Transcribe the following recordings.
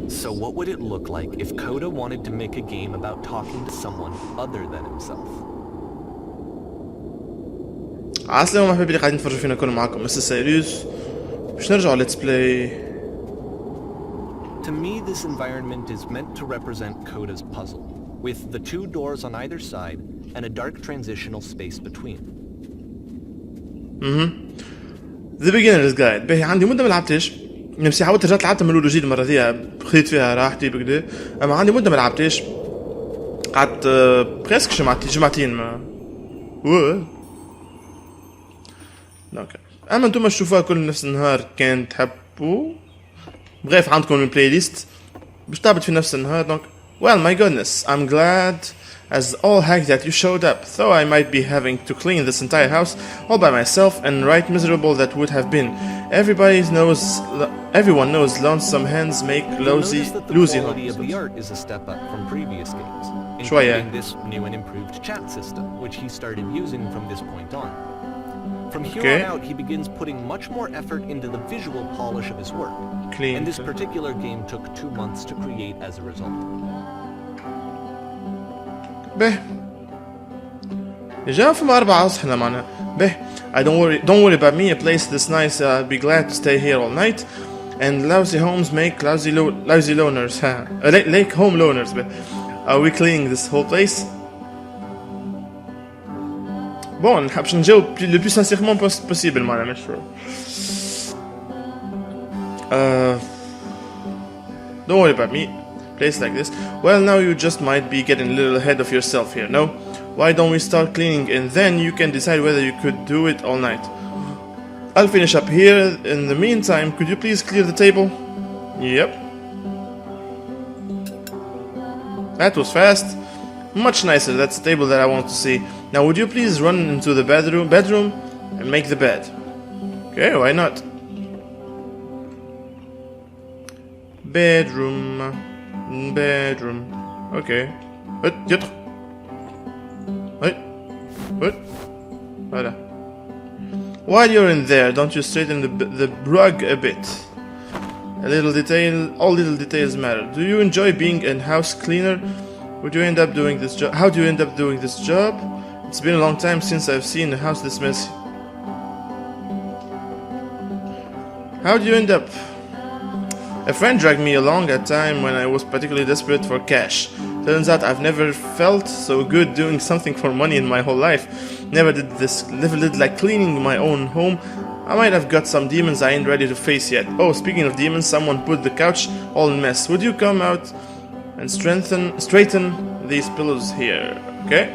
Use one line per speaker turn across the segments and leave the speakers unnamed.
So what would it look like if Coda wanted to make a game about talking to someone other than himself?
السلام عليكم اللي قاعدين تفرجوا فينا كلنا معكم مستر سيروس باش نرجعوا ليتس بلاي.
To me, this environment is meant to represent Coda's puzzle, with the two doors on either side and a dark transitional space between.
ذا beginner's guide. باهي عندي مدة ما لعبتش، نمسي حاولت رجعت لعبتها من الاول وجديد المرة ذي خذيت فيها راحتي بكده، اما عندي مدة ما لعبتش قعدت بريسك جمعتين ما اوكي. اما انتم تشوفوها كل نفس النهار كان تحبوا بغيف عندكم البلاي ليست باش تعبت في نفس النهار دونك well my goodness I'm glad as all heck that you showed up, though I might be having to clean this entire house all by myself and right miserable that would have been. Everyone knows lonesome hands make lousy
The quality of the art is a step up from previous games, including this new and improved chat system, which he started using from this point on. From here on out, he begins putting much more effort into the visual polish of his work, and this particular game took 2 months to create as a result.
به جاء فما 4 صحنا معنا به. Don't worry about me, a place this nice I'll be glad to stay here all night. And lousy homes make lousy loners. Lake home loners. But are we cleaning this whole place? Bon, نحبش نجاوب le plus sincèrement possible معنا مشروع. Don't worry about me. Place like this. Well, now you just might be getting a little ahead of yourself here, no? Why don't we start cleaning and then you can decide whether you could do it all night. I'll finish up here. In the meantime, could you please clear the table? Yep. That was fast. Much nicer. That's the table that I want to see. Now would you please run into the bedroom and make the bed? Okay, why not? Bedroom. Okay. يدخل. Voilà. While you're in there, don't you straighten the rug a bit? All little details matter. Do you enjoy being a house cleaner? How do you end up doing this job? It's been a long time since I've seen a house this messy. How do you end up? A friend dragged me along at a time when I was particularly desperate for cash. Turns out I've never felt so good doing something for money in my whole life. Never did like cleaning my own home. I might have got some demons I ain't ready to face yet. Oh, speaking of demons, someone put the couch all in mess. Would you come out and straighten these pillows here? Okay.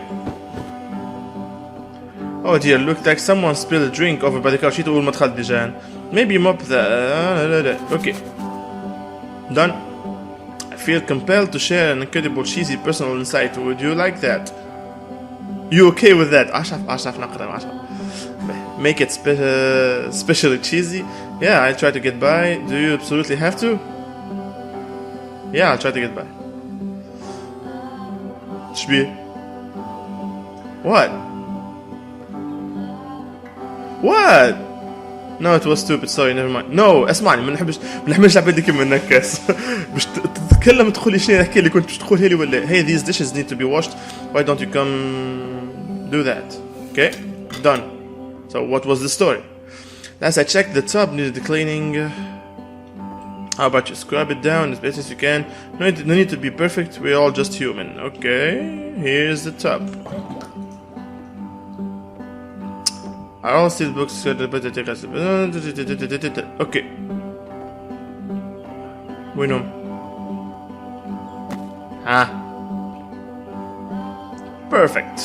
Oh dear, looked like someone spilled a drink over by the couch. Maybe mop the... Okay. Done. I feel compelled to share an incredible cheesy personal insight. Would you like that? You okay with that? عشرة نقرأ 10. Make it especially cheesy. Yeah, I try to get by. Do you absolutely have to? Yeah, I'll try to get by. شبيه? What? No, it was stupid. Sorry, never mind. No, اسمعني ما نحبش العباد اللي كيما النكاس. باش تتكلم تقول لي شنو نحكي اللي كنت باش تقولها لي ولا hey these dishes need to be washed. Why don't you come do that? Okay, done. So what was the story? Last I checked, the tub needed cleaning. How about you scrub it down as best as you can? No need to be perfect. We're all just human. Okay, here's the tub. All steel books. Okay. We know. Perfect.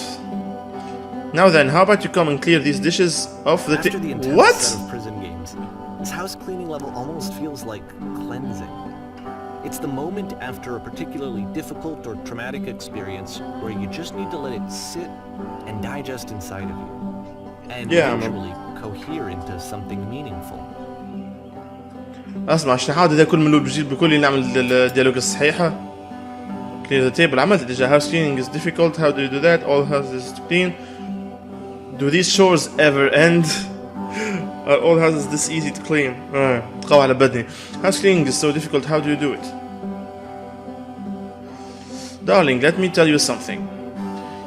Now then, how about you come and clear these dishes off the
After the intense
What?
set of prison games, this house cleaning level almost feels like cleansing. It's the moment after a particularly difficult or traumatic experience where you just need to let it sit and digest inside of you. And eventually cohere into something meaningful.
اسمع عشان نحاول كل من الاول بجيب بكل نعمل الديالوج الصحيحة. Clear the table. عملت ديجا. House cleaning is difficult. How do you do that? All houses to clean. Do these chores ever end? Are all houses this easy to clean? تقوى على بدني. House cleaning is so difficult. How do you do it? Darling, let me tell you something.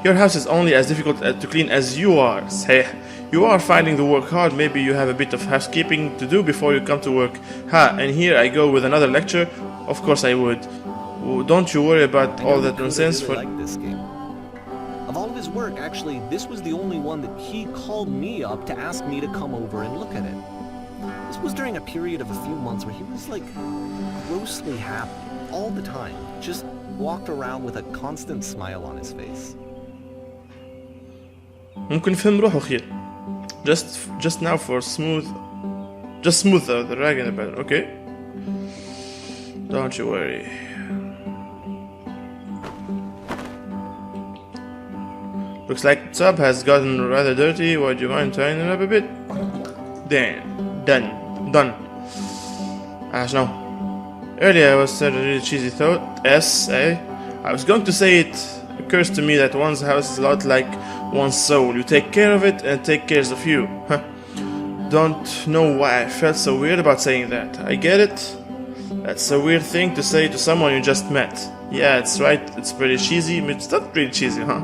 Your house is only as difficult to clean as you are. صحيح. You are finding the work hard. Maybe you have a bit of housekeeping to do before you come to work. And here I go with another lecture. Of course I would. Don't you worry about all that nonsense.
Really like this game. Of all of his work, actually, this was the only one that he called me up to ask me to come over and look at it. This was during a period of a few months where he was like grossly happy all the time. Just walked around with a constant smile on his face.
ممكن يفهم روحه خير. Just now for just smooth the rag in the bed, okay? Don't you worry. Looks like the tub has gotten rather dirty. Would you mind tying it up a bit? Done. No. Earlier I was said a really cheesy thought. I was going to say it occurs to me that one's house is a lot like one's soul. You take care of it and it takes care of you. Don't know why I felt so weird about saying that. I get it. That's a weird thing to say to someone you just met. Yeah, it's right. It's pretty cheesy. It's not really cheesy, huh?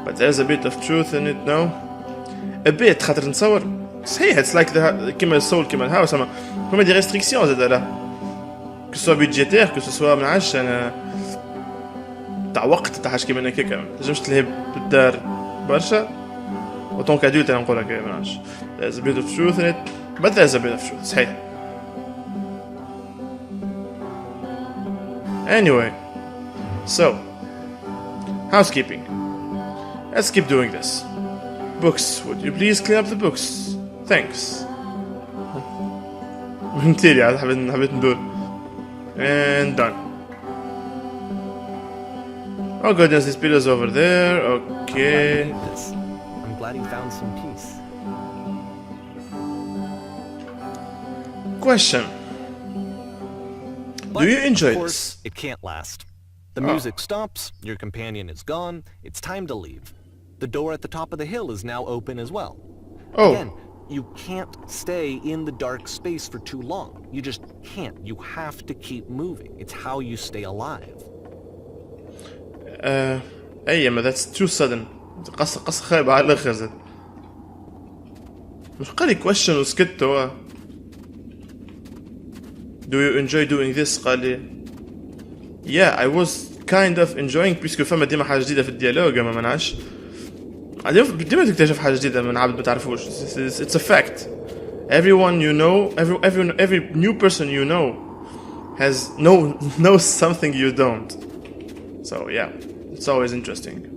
But there's a bit of truth in it, no? A bit. خاطر نتصور صحيح. It's like كيما السول كيما الهاوس. أما فما دي restrictions زاد لا. Que ce soit budgétaire, que ce soit منعش أنا تاع وقت تاع حاجة كيما هكاك. ما تنجمش تلهي بالدار برشا. وطون كادولت أنا نقول لك منعش. There's a bit of truth in it, but there's a bit of truth. صحيح. Anyway, so housekeeping. Let's keep doing this. Books, would you please clean up the books? Thanks. Interior, حبيت ندور. And done. Oh goodness, this pillows over there. Okay.
I'm glad he found some peace.
Question.
But
do you enjoy
of course,
this?
It can't last. The music stops, your companion is gone, it's time to leave. The door at the top of the hill is now open as well.
Oh.
Again, you can't stay in the dark space for too long. You just can't. You have to keep moving. It's how you stay alive.
ما that's too sudden. قصة خايبة على الآخر زاد. مش قال لي question وسكت هو. Do you enjoy doing this? قال لي. Yeah, I was kind of enjoying بيسكو فما ديما حاجة جديدة في الديالوج ما منعش. ديما تكتشف حاجة جديدة من عبد ما تعرفوش. It's a fact. Everyone you know, every new person you know knows something you don't. So yeah, it's always interesting.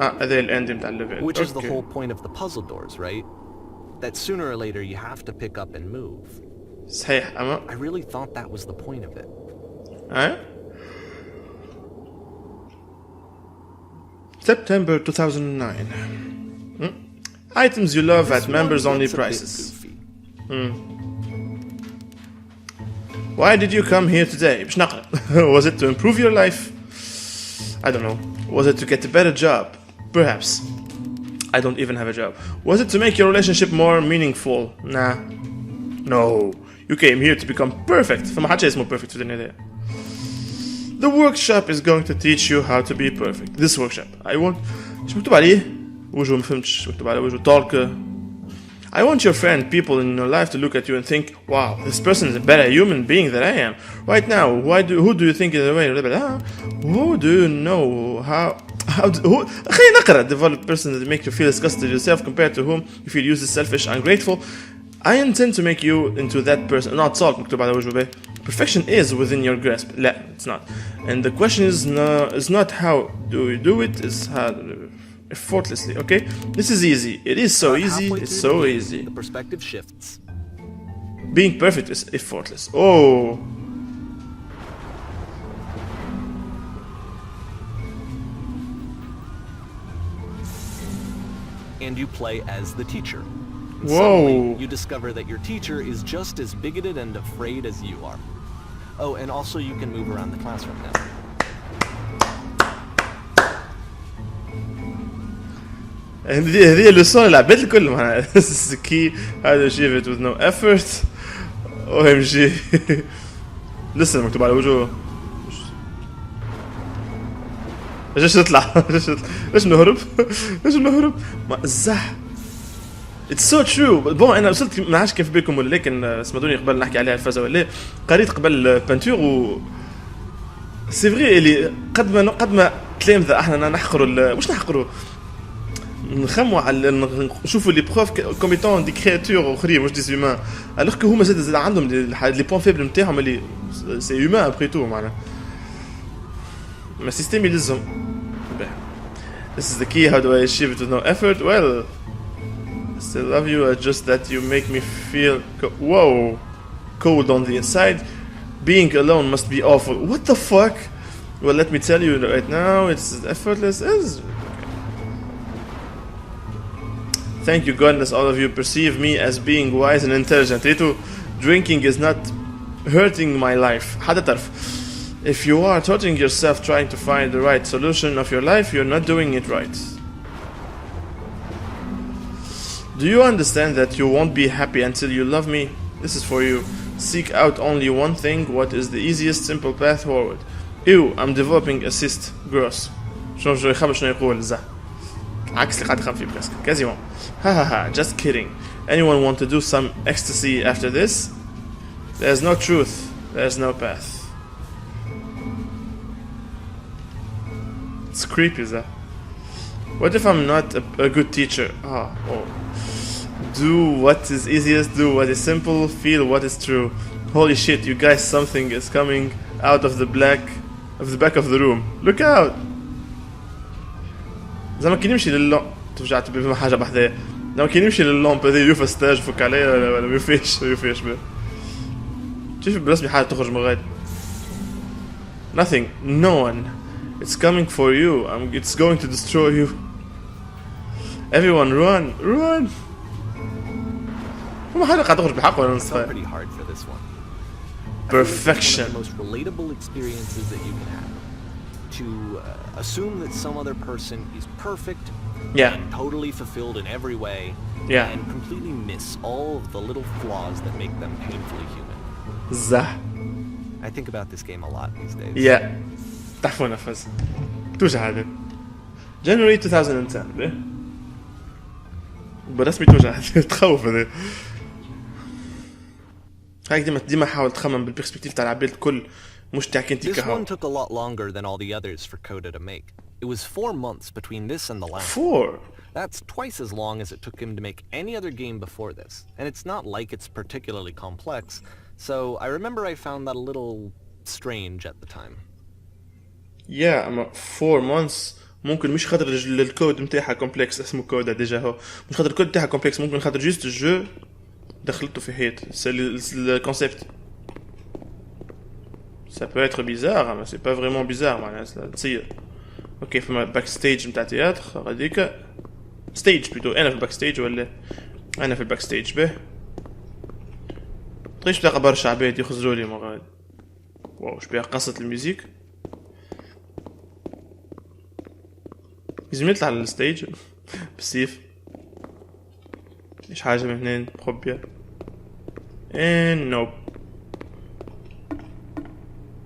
هذا الend متاع الليفل.
Which is the whole point of the puzzle doors, right? That sooner or later you have to pick up and move.
صحيح أما.
I really thought that was the point of it.
September 2009. Items you love at members only prices. Why did you come here today? باش نقرأ. Was it to improve your life? I don't know. Was it to get a better job? Perhaps. I don't even have a job. Was it to make your relationship more meaningful? Nah. No. You came here to become perfect. فما حاجة اسمه perfect في الدنيا دي. The workshop is going to teach you how to be perfect. This workshop. I want... شو مكتوب عليه؟ وجهه مفهمتش شو مكتوب عليه وجهه talk. I want your friend, people in your life to look at you and think, wow, this person is a better human being than I am. Right now, who do you think is the way? Who do you know? خلينا نقرأ. Develop person that make you feel disgusted with yourself compared to whom you feel useless, selfish, ungrateful. I intend to make you into that person. Not salt مكتوب على وجهه به. Perfection is within your grasp. لا, it's not. And the question is not how do you do it, it's how effortlessly, okay? This is easy. It is so easy. It's so easy.
The perspective shifts.
Being perfect is effortless. Oh.
And you play as the teacher. And
Whoa.
suddenly, you discover that your teacher is just as bigoted and afraid as you are. Oh, and also you can move around the classroom now.
هذه اللسون اللي عبيت الكل معناها. This is the key how to achieve it with no effort. OMG. لسه مكتوب على وجهه. ليش نطلع ليش نهرب ليش نهرب ما الزح اتس سو ترو بون انا وصلت ما عادش كيف بكم ولا لكن سمعوني قبل نحكي عليها الفازه ولا قريت قبل بانتور و سي فري اللي قد ما تلامذه احنا نحقروا مش نحقروا نخموا على نشوفوا لي بروف كوميتون دي كرياتور اخرين مش دي زومان الوغ كو هما زاد عندهم لي بوين فيبل نتاعهم اللي سي هيومان ابري تو معناها ما السيستم يلزم This is the key. How do I achieve it with no effort? Well, I still love you. It's just that you make me feel cold on the inside. Being alone must be awful. What the fuck? Well, let me tell you right now, it's effortless. Thank you, goodness, all of you perceive me as being wise and intelligent. Rito, drinking is not hurting my life. حدا تعرف. If you are torturing yourself trying to find the right solution of your life, you're not doing it right. Do you understand that you won't be happy until you love me? This is for you. Seek out only one thing. What is the easiest, simple path forward? Ew, I'm developing a cyst. Gross. شنو يقول زح. عكس اللي قاعد خم فيه برسك. كازيمون. Ha. Just kidding. Anyone want to do some ecstasy after this? There's no truth. There's no path. It's creepy, that. What if I'm not a good teacher? Do what is easiest, do what is simple, feel what is true. Holy shit, you guys, something is coming out of the back of the room. Look out! زعما كي نمشي لللون ترجع تبي فما حاجة بحذايا. زعما كي نمشي لللون هذا يوفى ستاج فك عليها ولا ما يوفيش به. شوف برسمي حاجة تخرج من غادي. Nothing, no one. It's coming for you. It's going to destroy you. Everyone run. فما حاجة قاعد تخرج بحق ولا نص.
Pretty hard for this one.
Perfection.
One of the most relatable experiences that you can have. To assume that some other person is perfect, and totally fulfilled in every way, and completely miss all of the little flaws that make them painfully human. I think about this game a lot these days.
Yeah. تحفوا نفس. توجع هذا. January 2010 به. برسمي توجع تخوف هذا. هاي ديما حاول تخمم بالبرسبكتيف تاع العباد الكل. This
one took a lot longer than all the others for Coda to make. It was 4 months between this and the last.
4?
That's twice as long as it took him to make any other game before this. And it's not like it's particularly complex, so I remember I found that a little strange at the time.
Yeah, 4 months. ممكن مش خاطر الكود متاعها كومبلكس اسمه كودا ديجا هو مش خاطر الكود متاعها كومبلكس ممكن خاطر جوست الجو دخلته في حيط سي الكونسيبت. Ça peut être bizarre, mais c'est pas vraiment bizarre, معناها تصير. اوكي فما باك ستيج نتاع تياتر غاديك ستيج بلوتو انا في الباك ستيج ولا انا في الباك ستيج به طيش بتلقى برشا عباد يخزروا لي مغاد. واو شبيه قصة الميوزيك لازم يطلع على الستيج بالسيف ايش حاجة من هنا بخبية نوب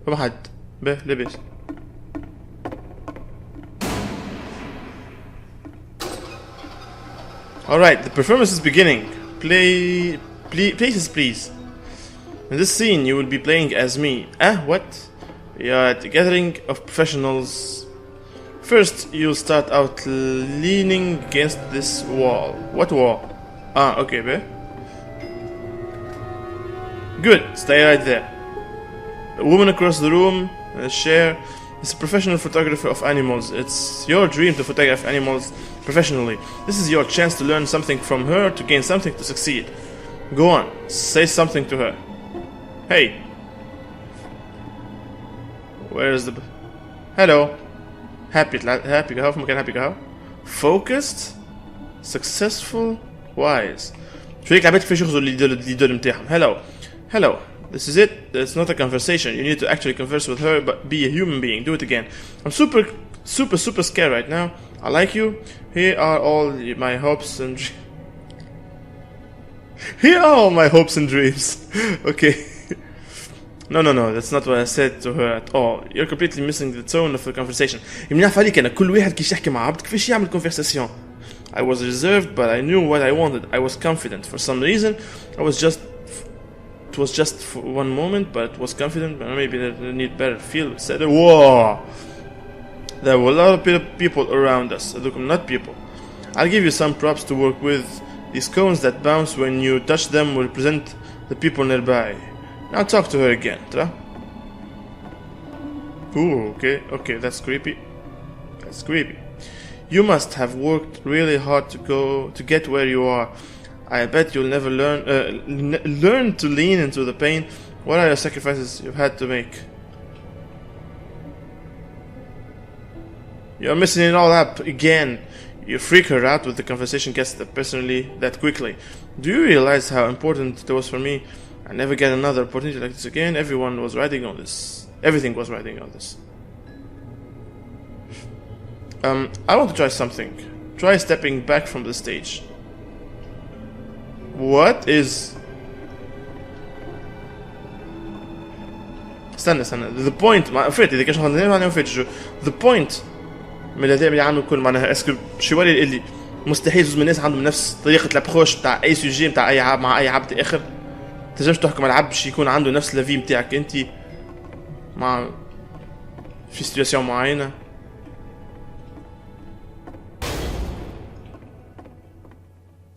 فما حد به لبس. Alright, the performance is beginning. Places please. In this scene you will be playing as me. What? We are at a gathering of professionals. First you'll start out leaning against this wall. What wall? Okay, be. Good, stay right there. A woman across the room, a chair, is a professional photographer of animals. It's your dream to photograph animals professionally. This is your chance to learn something from her, to gain something, to succeed. Go on, say something to her. Hey. Where's the... Hello. Happy قهوة في مكان happy قهوة. Focused, successful, wise. شو هيك عبيت كيفاش ياخذوا الليدر متاعهم. Hello. This is it. It's not a conversation. You need to actually converse with her, but be a human being. Do it again. I'm super scared right now. I like you. Here are all my hopes and Here are all my hopes and dreams. Okay. No, that's not what I said to her at all. You're completely missing the tone of the conversation. منعرف عليك أنا كل واحد كيش يحكي مع عبد كيفاش يعمل conversation. I was reserved, but I knew what I wanted. I was confident. For some reason, it was just for one moment, but it was confident. But maybe I need better feel. Said, whoa! There were a lot of people around us. Not people. I'll give you some props to work with. These cones that bounce when you touch them will represent the people nearby. Now talk to her again, Tra. Ooh, okay, that's creepy. That's creepy. You must have worked really hard to get where you are. I bet you'll never learn to lean into the pain. What are the sacrifices you've had to make? You're messing it all up again. You freak her out with the conversation gets personally that quickly. Do you realize how important it was for me? I never get another opportunity like this again. Everything was riding on this. I want to try something. Try stepping back from the stage. What is... استنى the point ما فات إذا كان شو هنعمل أنا فات شو the point من الأداء اللي عنده كل معناها اسكو شو ولي اللي مستحيل زوج من الناس عندهم نفس طريقة الابخوش بتاع أي سوجي بتاع أي عاب مع أي عبد آخر تنجمش تحكم على العبد باش يكون عنده نفس لافي بتاعك أنت مع في سيتواسيون معينة.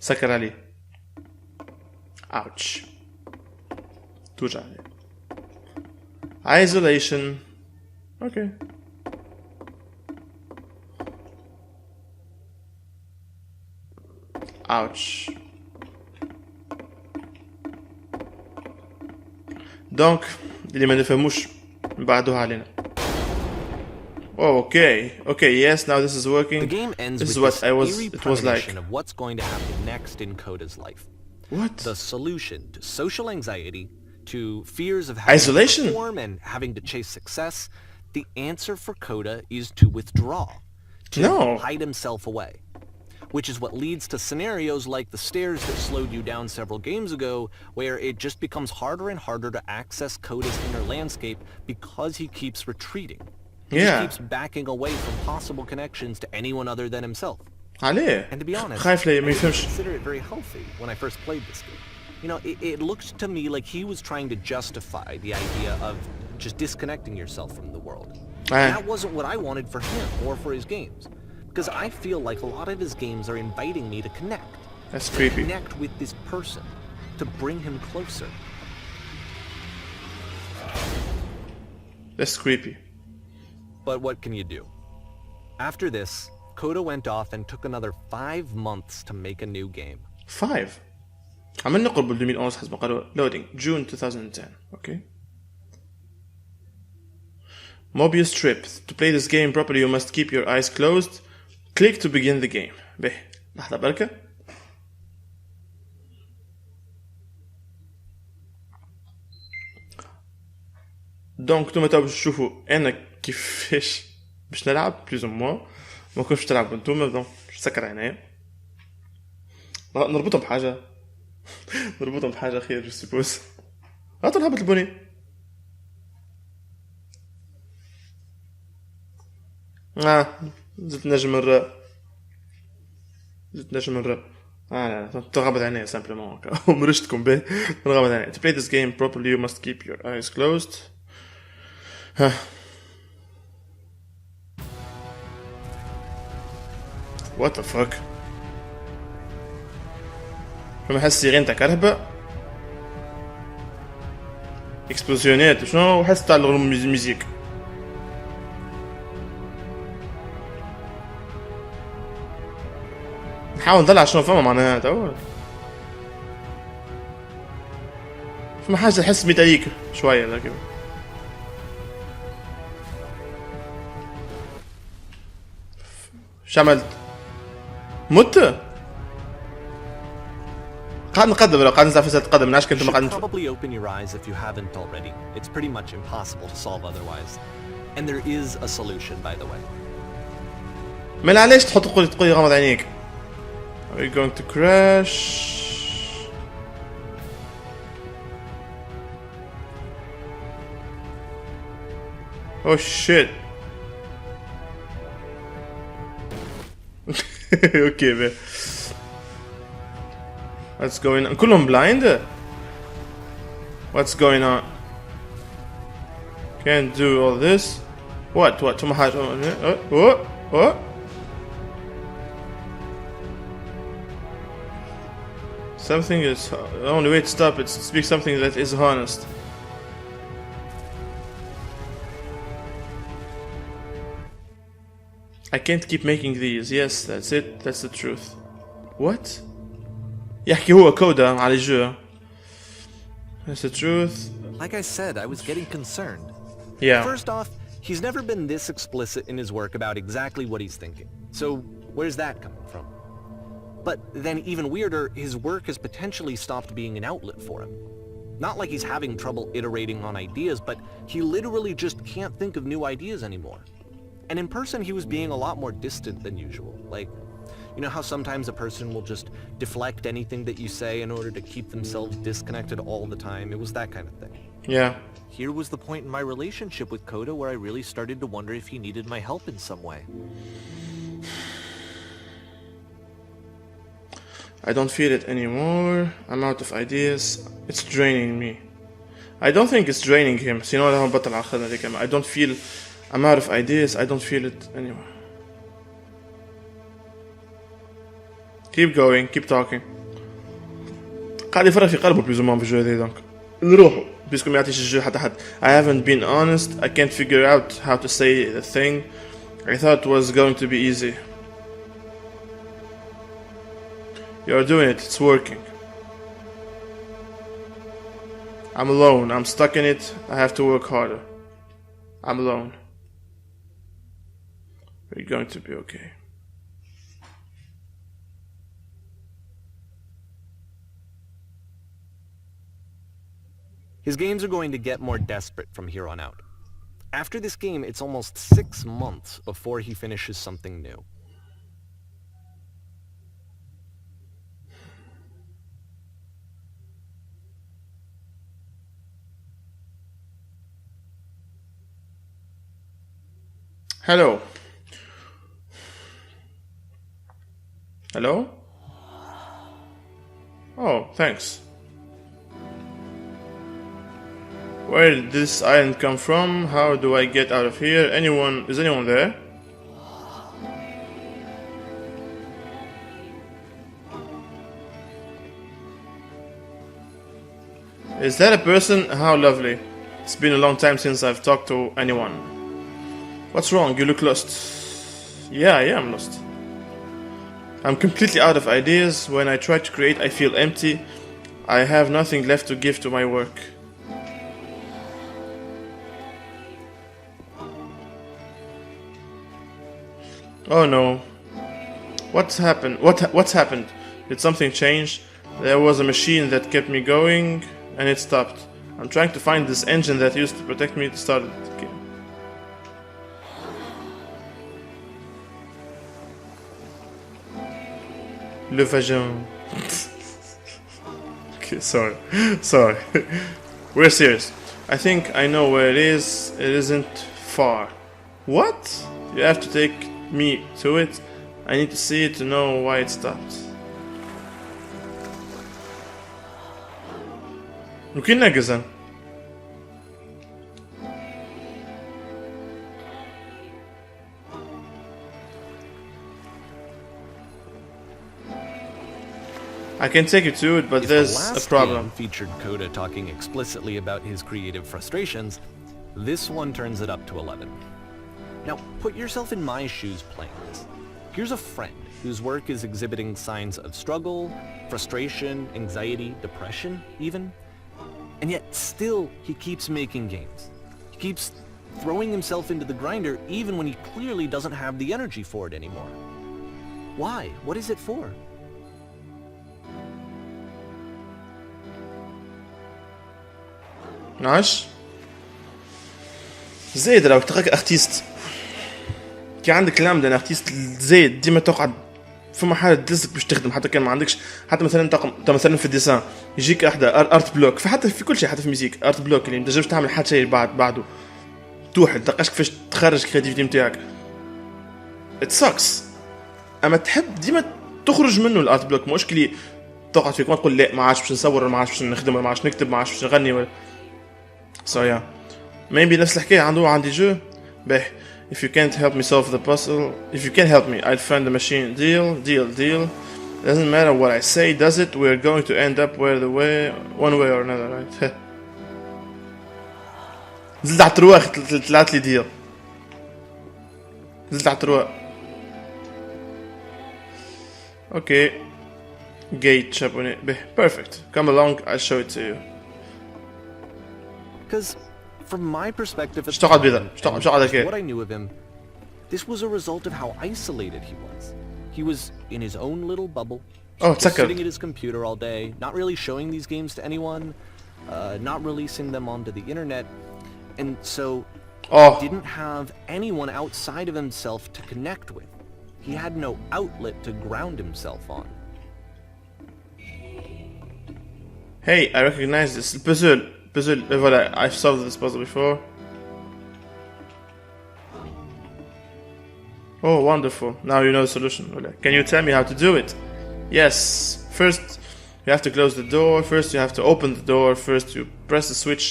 سكر عليه. Ouch. توجع عليه. Isolation. Okay. Ouch. دونك اللي ما نفهموش نبعدوها علينا. Oh, okay, yes, now this is working.
The game ends
this
with
is what it was like.
of what's going to happen next in Coda's life.
What?
The solution to social anxiety, to fears of having
isolation
to perform and having to chase success, the answer for Coda is to withdraw, to hide himself away. Which is what leads to scenarios like the stairs that slowed you down several games ago, where it just becomes harder and harder to access Coda's inner landscape because he keeps retreating. He just keeps backing away from possible connections to anyone other than himself.
عليه.
And to be honest,
خايف ليه ما
I didn't
يفهمش.
consider it very healthy when I first played this game. You know, it looked to me like he was trying to justify the idea of just disconnecting yourself from the world. And that wasn't what I wanted for him or for his games. Because I feel like a lot of his games are inviting me to connect.
That's creepy.
Connect with this person, to bring him closer.
That's creepy.
But what can you do? After this, Coda went off and took another 5 months to make a new game.
5. عملنا قرب 2011 حسب ما قالوا. Loading June 2010. Okay. Mobius Strip. To play this game properly, you must keep your eyes closed. Click to begin the game. به لحظة بركة. دونك نتوما تو باش تشوفوا انا كيفاش باش نلعب بلوز موا ما كنتش تلعبوا نتوما دونك باش نسكر عينيا نربطهم بحاجة نربطهم بحاجة خير جو سيبوز هاتوا الهبط البني زدت نجم الراء لا تغمض عينيا سامبلومون ومرشتكم به نغمض عينيا. To play this game properly you must keep your eyes closed. What the fuck. فما حس سيرين تاع كهرباء اكسبلوزيونات شنو وحس تاع الميوزيك. نحاول نطلع شنو فما معناها تو فما حاجة تحس ميتاليك شوية لكن شعملت مت قاعد نقدم لو قاعد نزعل في سلة قدم ناش كنت ما قاعد
probably open your eyes if you haven't already. It's pretty much impossible to solve otherwise. And there is a solution by the way.
ما علاش تقولي غمض عينيك. Are we going to crash? Oh shit. Okay man. What's going on? كلهم blind? What's going on? Can't do all this. What? What? Something is... The only way to stop it is to speak something that is honest. I can't keep making these. Yes, that's it. That's the truth. What? يحكي هو كودا على الجو. That's the truth.
Like I said, I was getting concerned.
Yeah.
First off, he's never been this explicit in his work about exactly what he's thinking. So where's that coming from? But then even weirder, his work has potentially stopped being an outlet for him. Not like he's having trouble iterating on ideas, but he literally just can't think of new ideas anymore. And in person, he was being a lot more distant than usual. Like, you know how sometimes a person will just deflect anything that you say in order to keep themselves disconnected all the time? It was that kind of thing.
Yeah.
Here was the point in my relationship with Coda where I really started to wonder if he needed my help in some way.
I don't feel it anymore. I'm out of ideas. It's draining me. I don't think it's draining him. I don't feel... I'm out of ideas. I don't feel it anymore. Keep going. Keep talking. قاعد يفرغ في قلبه بيزومان في الجو هذا دونك نروحوا بيسكو ما يعطيش الجو حتى حد. I haven't been honest. I can't figure out how to say the thing I thought was going to be easy. You're doing it. It's working. I'm alone. I'm stuck in it. I have to work harder. I'm alone. We're going to be okay.
His games are going to get more desperate from here on out. After this game, it's almost 6 months before he finishes something new.
Hello. Hello? Oh, thanks. Where did this island come from? How do I get out of here? Is anyone there? Is that a person? How lovely. It's been a long time since I've talked to anyone. What's wrong? You look lost. Yeah, I am lost. I'm completely out of ideas. When I try to create, I feel empty. I have nothing left to give to my work. Oh no. What's happened? What's happened? Did something change? There was a machine that kept me going and it stopped. I'm trying to find this engine that used to protect me to start it again. Le vagin. Okay, sorry. Sorry. We're serious. I think I know where it is. It isn't far. What? You have to take me to it. I need to see it to know why it stopped. Looking like a I can take you to it, but there's a problem.
Game featured Coda talking explicitly about his creative frustrations. This one turns it up to 11. Now, put yourself in my shoes playing this. Here's a friend whose work is exhibiting signs of struggle, frustration, anxiety, depression, even. And yet, still, he keeps making games. He keeps throwing himself into the grinder even when he clearly doesn't have the energy for it anymore. Why? What is it for?
نعش زايد راك تلقاك ارتيست كي عندك لامدا انا ارتيست زايد ديما تقعد فما حاجه تدزك باش تخدم حتى كان ما عندكش حتى مثلا انت مثلا في الديسان يجيك احدى ارت بلوك فحتى في كل شيء حتى في الميوزيك ارت بلوك اللي ما تنجمش تعمل حتى شيء بعده مفتوح انت قاش كيفاش تخرج الكرياتيفيتي نتاعك. it sucks. اما تحب ديما تخرج منه الارت بلوك، مش كلي تقعد فيك ما تقول لا ما عادش باش نصور، ما عادش باش نخدم، ما عادش نكتب، ما عادش باش نغني ولا so yeah. maybe نفس الحكايه عندي جو باهي. if you can't help me solve the puzzle, if you can't help me I'll find the machine. deal doesn't matter what I say, does it? We're going to end up one way or another, right? زلت على الترواق طلعت لي ديال زلت على الترواق. اوكي gate شابوني به perfect. come along I'll show it to you.
Because from my perspective,
ايش تقعد بذا؟ ايش تقعد
what
هكا؟
I knew of him, this was a result of how isolated he was. He was in his own little bubble,
Oh,
just
تسكر.
sitting at his computer all day, not really showing these games to anyone, not releasing them onto the internet, and so didn't have anyone outside of himself to connect with. He had no outlet to ground himself on.
Hey, I recognize this puzzle. Voilà, I've solved this puzzle before. Oh, wonderful. Now you know the solution. Can you tell me how to do it? Yes. First, you have to close the door. First, you have to open the door. First, you press the switch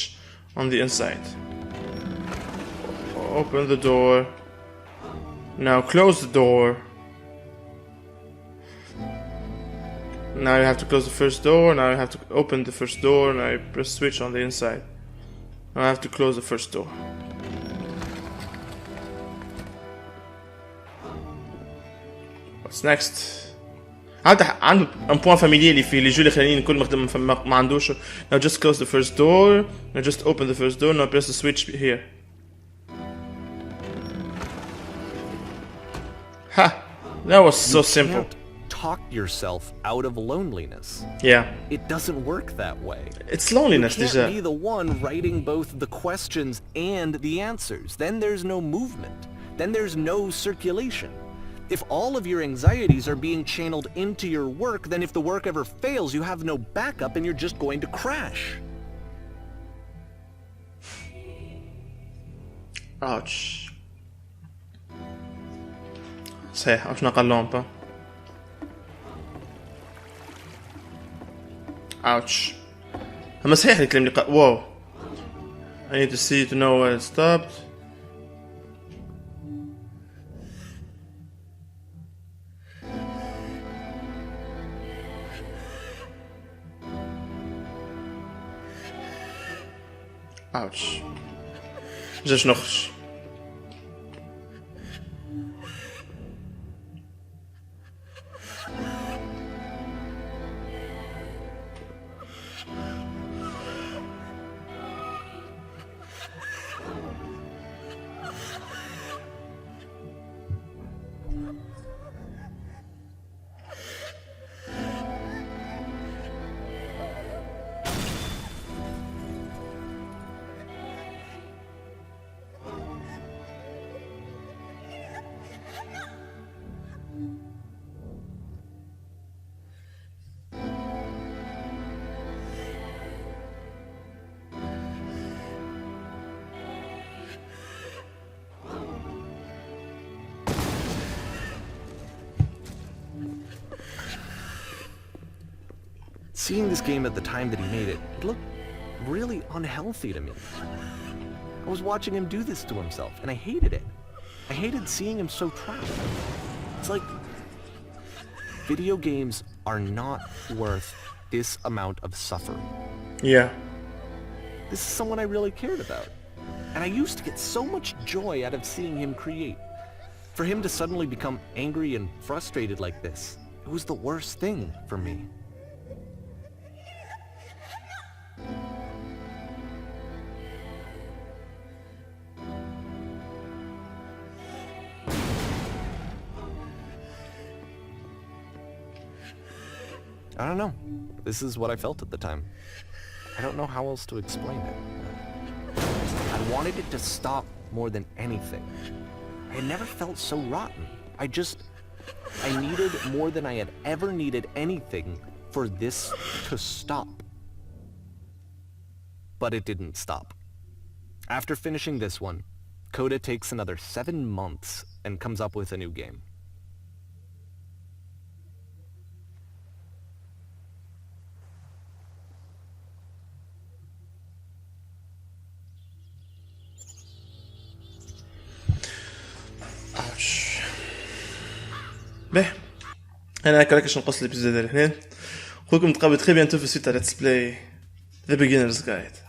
on the inside. Open the door. Now close the door. Now you have to close the first door. Now you have to open the first door. Now you press switch on the inside. Now I have to close the first door. What's next? عنده un point familier اللي في اللي جو الاخرانيين كل مخدم ما عندوش. Now just close the first door. Now just open the first door. Now press the switch here. Ha! That was so simple.
Talk yourself out of loneliness.
Yeah.
It doesn't work that way.
It's loneliness,
You
déjà.
can't be the one writing both the questions and the answers. Then there's no movement. Then there's no circulation. If all of your anxieties are being channeled into your work, then if the work ever fails, you have no backup and you're just going to crash.
Ouch. صحيح واش نقلهم با. Ouch. أما صحيح الكلام اللي واو. I need to see to know where it stopped. Ouch. جاش نخرج.
Seeing this game at the time that he made it, it looked really unhealthy to me. I was watching him do this to himself, and I hated it. I hated seeing him so trapped. It's like, video games are not worth this amount of suffering.
Yeah.
This is someone I really cared about. And I used to get so much joy out of seeing him create. For him to suddenly become angry and frustrated like this, it was the worst thing for me. I don't know. This is what I felt at the time. I don't know how else to explain it. I wanted it to stop more than anything. I had never felt so rotten. I needed more than I had ever needed anything for this to stop. But it didn't stop. After finishing this one, Coda takes another 7 months and comes up with a new game.
Ouch. به انا هكا راكش نقص الابيزود هذا الحين. خوكم نتقابل تري بيانتو في السيت على Let's Play The Beginner's Guide.